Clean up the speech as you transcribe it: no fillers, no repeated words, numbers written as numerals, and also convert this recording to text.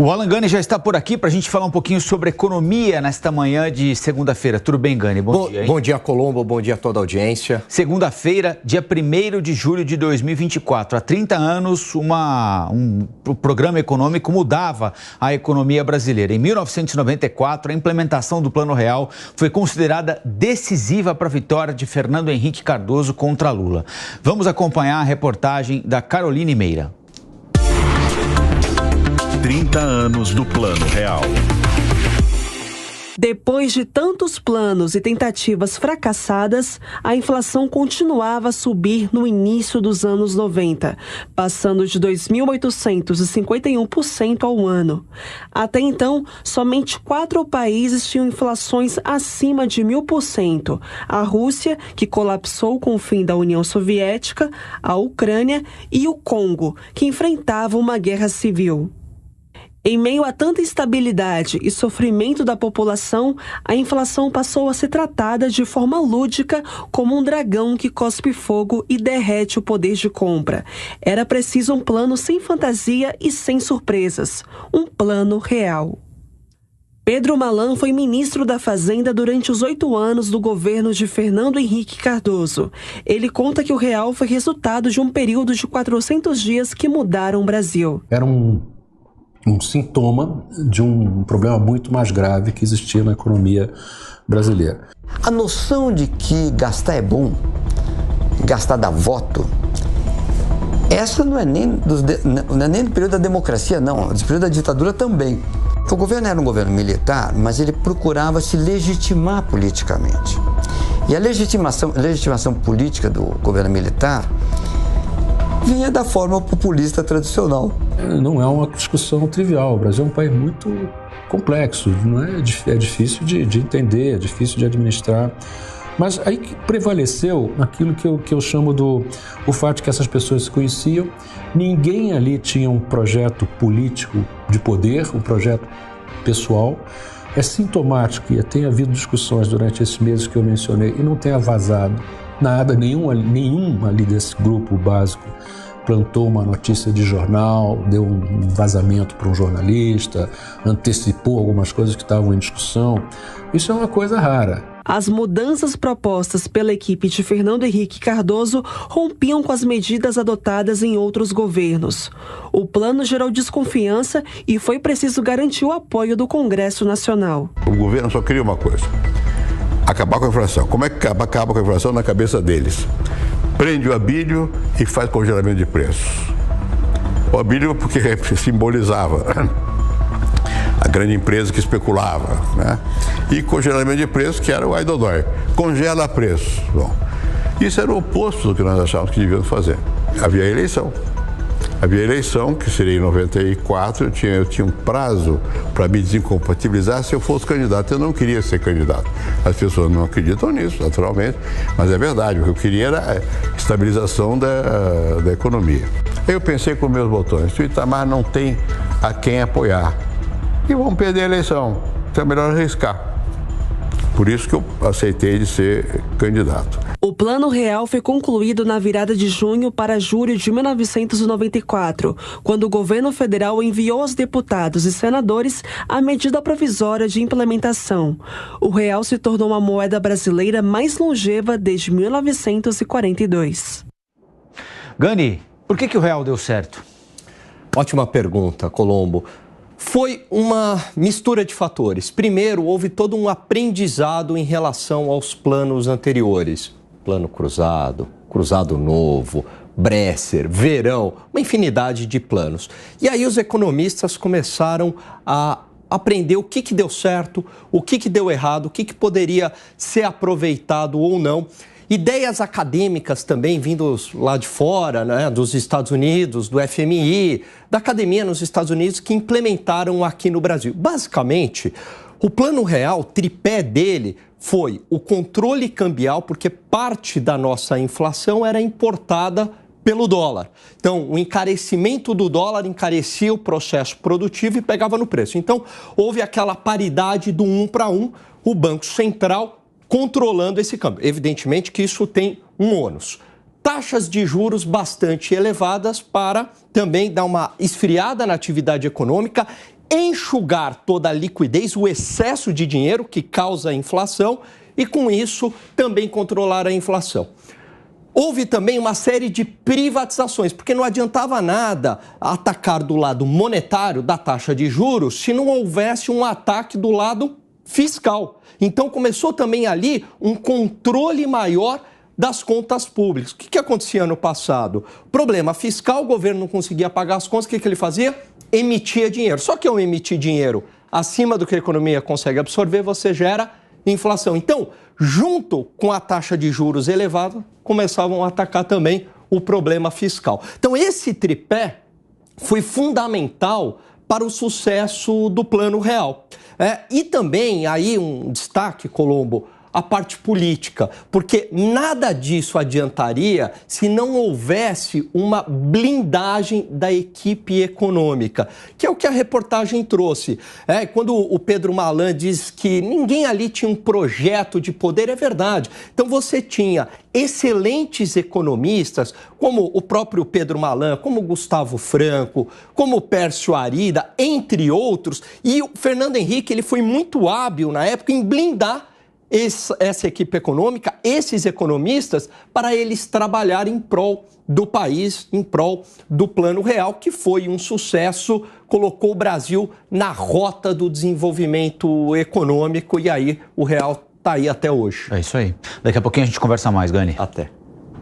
O Alan Gani já está por aqui para a gente falar um pouquinho sobre economia nesta manhã de segunda-feira. Tudo bem, Gani? Bom dia, hein? Bom dia, Colombo. Bom dia a toda a audiência. Segunda-feira, dia 1º de julho de 2024. Há 30 anos, um programa econômico mudava a economia brasileira. Em 1994, a implementação do Plano Real foi considerada decisiva para a vitória de Fernando Henrique Cardoso contra Lula. Vamos acompanhar a reportagem da Caroline Meira. 30 anos do Plano Real. Depois de tantos planos e tentativas fracassadas, a inflação continuava a subir no início dos anos 90, passando de 2.851% ao ano. Até então, somente 4 países tinham inflações acima de 1.000%. A Rússia, que colapsou com o fim da União Soviética, a Ucrânia e o Congo, que enfrentava uma guerra civil. Em meio a tanta instabilidade e sofrimento da população, a inflação passou a ser tratada de forma lúdica como um dragão que cospe fogo e derrete o poder de compra. Era preciso um plano sem fantasia e sem surpresas. Um plano real. Pedro Malan foi ministro da Fazenda durante os 8 anos do governo de Fernando Henrique Cardoso. Ele conta que o real foi resultado de um período de 400 dias que mudaram o Brasil. Era um sintoma de um problema muito mais grave que existia na economia brasileira. A noção de que gastar é bom, gastar dá voto, essa não é nem do período da democracia, não, do período da ditadura também. O governo era um governo militar, mas ele procurava se legitimar politicamente. E a legitimação política do governo militar vinha da forma populista tradicional. Não é uma discussão trivial. O Brasil é um país muito complexo, não é difícil de entender, é difícil de administrar. Mas aí que prevaleceu aquilo que eu chamo o fato de que essas pessoas se conheciam, ninguém ali tinha um projeto político de poder, um projeto pessoal. É sintomático que tenha havido discussões durante esses meses que eu mencionei e não tenha vazado nada, nenhum ali desse grupo básico plantou uma notícia de jornal, deu um vazamento para um jornalista, antecipou algumas coisas que estavam em discussão. Isso é uma coisa rara. As mudanças propostas pela equipe de Fernando Henrique Cardoso rompiam com as medidas adotadas em outros governos. O plano gerou desconfiança e foi preciso garantir o apoio do Congresso Nacional. O governo só queria uma coisa: acabar com a inflação. Como é que acaba com a inflação na cabeça deles? Prende o Abílio e faz congelamento de preços. O Abílio porque simbolizava a grande empresa que especulava, né? E congelamento de preços, que era o Ai-Dodói. Congela preços. Bom, isso era o oposto do que nós achávamos que devíamos fazer. Havia eleição. Havia eleição, que seria em 94, eu tinha um prazo para me desincompatibilizar se eu fosse candidato. Eu não queria ser candidato. As pessoas não acreditam nisso, naturalmente, mas é verdade. O que eu queria era a estabilização da economia. Eu pensei com meus botões: se o Itamar não tem a quem apoiar, e vamos perder a eleição, então é melhor arriscar. Por isso que eu aceitei de ser candidato. O Plano Real foi concluído na virada de junho para julho de 1994, quando o governo federal enviou aos deputados e senadores a medida provisória de implementação. O real se tornou a moeda brasileira mais longeva desde 1942. Gani, por que o real deu certo? Ótima pergunta, Colombo. Foi uma mistura de fatores. Primeiro, houve todo um aprendizado em relação aos planos anteriores. Plano Cruzado, Cruzado Novo, Bresser, Verão, uma infinidade de planos. E aí os economistas começaram a aprender o que deu certo, o que deu errado, o que poderia ser aproveitado ou não. Ideias acadêmicas também vindos lá de fora, né, dos Estados Unidos, do FMI, da academia nos Estados Unidos, que implementaram aqui no Brasil. Basicamente, o Plano Real, o tripé dele, foi o controle cambial, porque parte da nossa inflação era importada pelo dólar. Então, o encarecimento do dólar encarecia o processo produtivo e pegava no preço. Então, houve aquela paridade do 1 para 1, o Banco Central controlando esse câmbio. Evidentemente que isso tem um ônus. taxas de juros bastante elevadas para também dar uma esfriada na atividade econômica, enxugar toda a liquidez, o excesso de dinheiro que causa a inflação e, com isso, também controlar a inflação. Houve também uma série de privatizações, porque não adiantava nada atacar do lado monetário da taxa de juros se não houvesse um ataque do lado fiscal. Então começou também ali um controle maior das contas públicas. O que acontecia no passado? Problema fiscal, o governo não conseguia pagar as contas, o que ele fazia? Emitia dinheiro. Só que ao emitir dinheiro acima do que a economia consegue absorver, você gera inflação. Então, junto com a taxa de juros elevada, começavam a atacar também o problema fiscal. Então, esse tripé foi fundamental para o sucesso do Plano Real. E também, aí um destaque, Colombo, a parte política, porque nada disso adiantaria se não houvesse uma blindagem da equipe econômica, que é o que a reportagem trouxe. Quando o Pedro Malan diz que ninguém ali tinha um projeto de poder, é verdade. Então você tinha excelentes economistas, como o próprio Pedro Malan, como Gustavo Franco, como Pércio Arida, entre outros, e o Fernando Henrique ele foi muito hábil na época em blindar essa equipe econômica, esses economistas, para eles trabalharem em prol do país, em prol do Plano Real, que foi um sucesso, colocou o Brasil na rota do desenvolvimento econômico e aí o Real está aí até hoje. É isso aí. Daqui a pouquinho a gente conversa mais, Gani. Até.